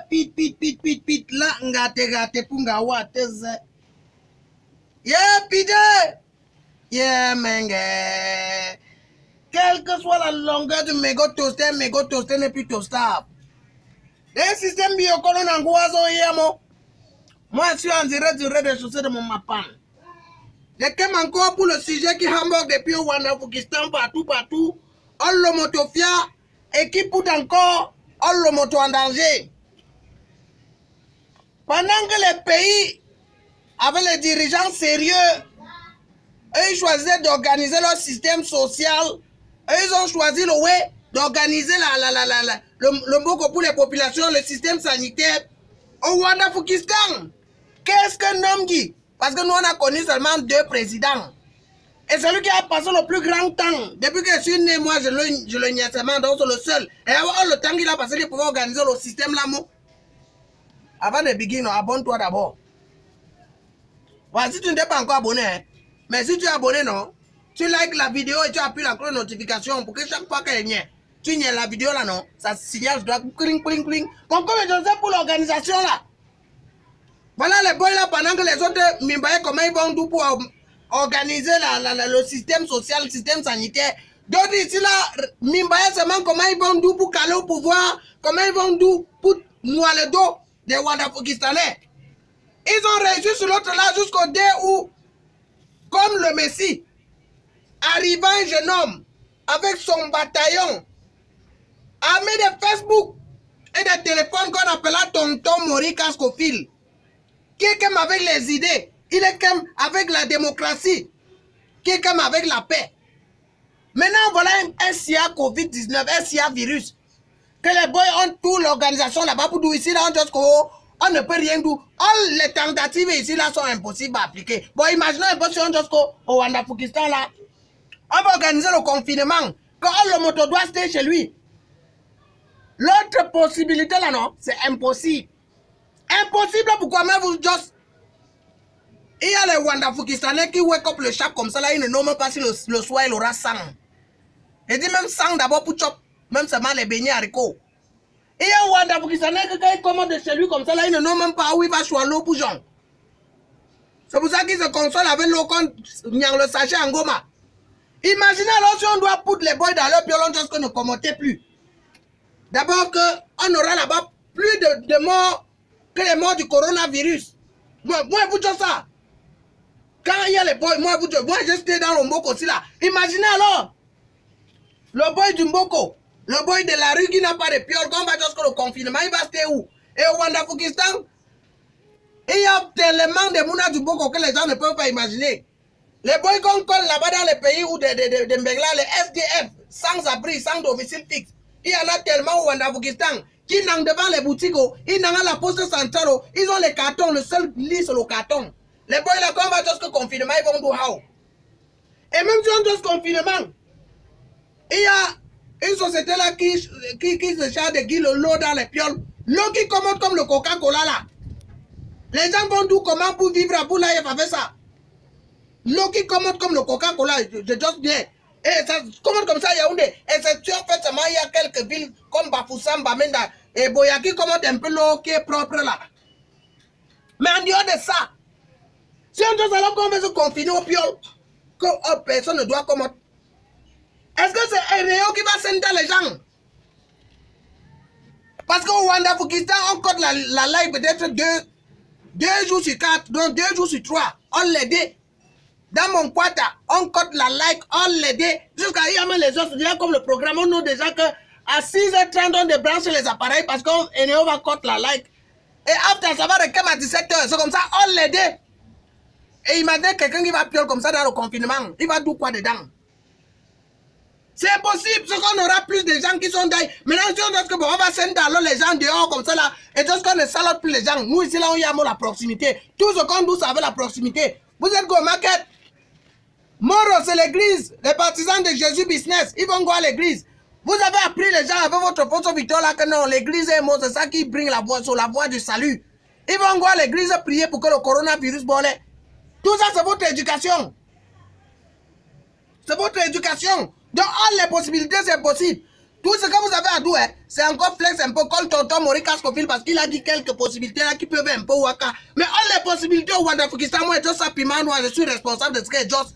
pide, pit, la, ngate, punga, wateze. Pide. Menge. Quelle que soit la longueur du mégot toasté n'est plus toastable. Les systèmes biocolon en goizo yamo. Moi, je suis en direct du rez-de-chaussée de mon mapan. Je t'aime encore pour le sujet qui hamburg depuis au Wandafukistan partout. On le motofia et qui pousse encore, on le moto en danger. Pendant que les pays, avec les dirigeants sérieux, eux, ils choisissaient d'organiser leur système social. Eux, ils ont choisi le way d'organiser le mboko pour les populations, le système sanitaire au Wandafukistan. Qu'est-ce qu'un homme dit? Parce que nous, on a connu seulement 2 présidents. Et celui qui a passé le plus grand temps, depuis que je suis né, moi, je le nie seulement, donc c'est le seul. Et le temps qu'il a passé, il pouvait organiser le système là, moi. Avant de begin, abonne-toi d'abord. Voilà, si tu n'es pas encore abonné, hein, mais si tu es abonné, non, tu likes la vidéo et tu appuies la cloche de notification pour que chaque fois qu'elle est tu niais la vidéo là, non, ça signale, je dois cling. Comme je sais pour l'organisation là. Voilà les boys là, pendant que les autres m'imbaient comment ils vont tout pour organiser le système social, le système sanitaire. D'autres ici là, m'imbaient seulement comment ils vont tout pour caler au pouvoir, comment ils vont tout pour nouer le dos des Wadafukistanais. Ils ont réussi sur l'autre là jusqu'au dé où, comme le Messie, arrivant un jeune homme avec son bataillon, armé de Facebook et de téléphones qu'on appela Tonton Mori Cascofil. Qui est comme avec les idées, il est comme avec la démocratie, qui est comme avec la paix. Maintenant, voilà un SIA Covid-19, un SIA virus, que les boys ont toute l'organisation là-bas pour nous ici, là, on ne peut rien dire. All les tentatives ici là sont impossibles à appliquer. Bon, imaginons un peu si on au Wandafukistan là, on va organiser le confinement, quand le moto doit rester chez lui. L'autre possibilité là, non, c'est impossible. Impossible, pourquoi même vous juste... Il y a les Wandafukistanais qui wake up le chat comme ça, là, ils ne nomment pas si le soir il aura sang. Il dit même sang d'abord pour chop, même seulement les beignets haricots. Il y a un Wandafukistanais qui quand il commande de chez lui comme ça, là, il ne nomme même pas où il va choisir l'eau pour Jean. C'est pour ça qu'il se console avec l'eau quand il y a le sachet en goma. Imaginez alors si on doit poutre les boys dans leur piolon jusqu'à ne commenter plus. D'abord qu'on aura là-bas plus de morts que les morts du coronavirus. Moi, vous dites ça. Quand il y a les boys, moi, j'étais dans le Mboko aussi là. Imaginez alors, le boy du Mboko, le boy de la rue qui n'a pas de piole, quand on va jusqu'au confinement, il va rester où? Et au Wandafukistan, il y a tellement de mounas du Mboko que les gens ne peuvent pas imaginer. Les boys qu'on colle là-bas dans les pays où de Mbengla, les SDF, sans abri, sans domicile fixe, il y en a tellement au Wandafukistan. Qui n'ont devant les boutiques, ils n'ont la poste centrale, ils ont les cartons, le seul lit sur le carton. Les boys là, quand on va jusqu'au confinement, ils vont do how. Et même si on jusqu'au confinement, il y a une société là qui se charge de guider l'eau dans les pioles. L'eau qui commande comme le Coca-Cola là. Les gens vont d'où comment pour vivre à Boulaïef avec ça. L'eau qui commande comme le Coca-Cola, je juste bien. Et ça commande comme ça à Yaoundé. Et c'est en fait seulement il y a quelques villes comme Bafoussam, Bamenda et Boya qui commandent un peu l'eau qui est propre là. Mais en dehors de ça, si on doit alors qu'on veut se confiner au piole, que personne ne doit commander. Est-ce que c'est un rayon qui va sender les gens? Parce qu'au Wandafukistan, on code la live peut-être 2 jours sur 4, donc 2 jours sur 3. On l'aide. Dans mon quota, on code la like, on l'aide. Jusqu'à y avoir les autres, déjà comme le programme, on nous déjà que à 6h30, on débranche les appareils parce qu'on va code la like. Et après, ça va requérir à 17h. C'est comme ça, on l'aide. Et imaginez quelqu'un qui va pioler comme ça dans le confinement. Il va tout quoi dedans? C'est impossible, parce qu'on aura plus de gens qui sont là. Maintenant, si on dit que bon, on va sender alors les gens dehors comme ça là, et parce qu'on ne salope plus les gens. Nous ici là, on y a la proximité. Tout ce qu'on doit avec la proximité. Vous êtes go market. Moro, c'est l'église. Les partisans de Jésus business, ils vont go à l'église. Vous avez appris les gens avec votre photo victoire là que non, l'église est mort, c'est ça qui bring la voix sur la voie du salut. Ils vont go à l'église prier pour que le coronavirus bolle. Tout ça, c'est votre éducation. C'est votre éducation. Donc, all les possibilités, c'est possible. Tout ce que vous avez à dire, c'est encore flex un peu comme tonton Maurice Cascofil parce qu'il a dit quelques possibilités là qui peuvent un peu waka. Mais all les possibilités au Wandafukistan, moi, Joss Piment, moi, je suis responsable de ce qu'est Joss.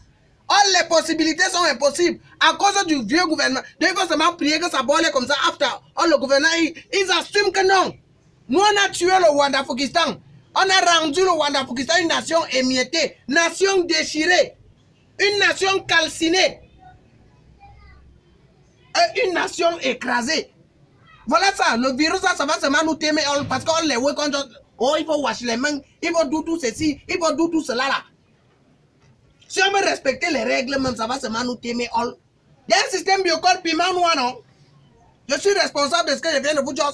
All les possibilités sont impossibles à cause du vieux gouvernement. Donc, il faut seulement prier que ça bolle comme ça. After, all le gouvernement, ils assument que non. Nous, on a tué le Wandafukistan. On a rendu le Wandafukistan une nation émiettée, nation déchirée, une nation calcinée. Une nation écrasée. Voilà ça. Le virus, ça va seulement nous témer parce qu'on les voit quand oh, il faut wash les mains, il faut do tout ceci, il faut do tout cela là. Si on veut respecter les règles, même ça va seulement nous témer all. Il y a un système biocol piment noir, non? Je suis responsable de ce que je viens de vous dire.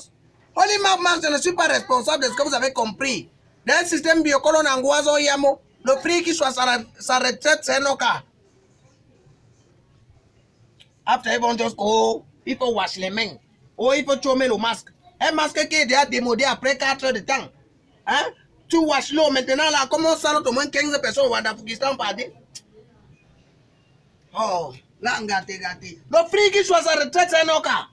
Holy Maman, je ne suis pas responsable de ce que vous avez compris. Dans un système biocol, on angoisse au yamo. Le prix qui soit sa retraite, c'est nos cas. Après, ils vont dire, oh, il faut wash les mains. Oh, il faut chômer le masque. Un masque qui est déjà démodé après 4 heures de temps. Hein? Tu washes l'eau maintenant, là, comment ça, au moins 15 personnes au Wandafukistan par dit? Oh, là, gâté. Le prix qui soit sa retraite, c'est nos cas.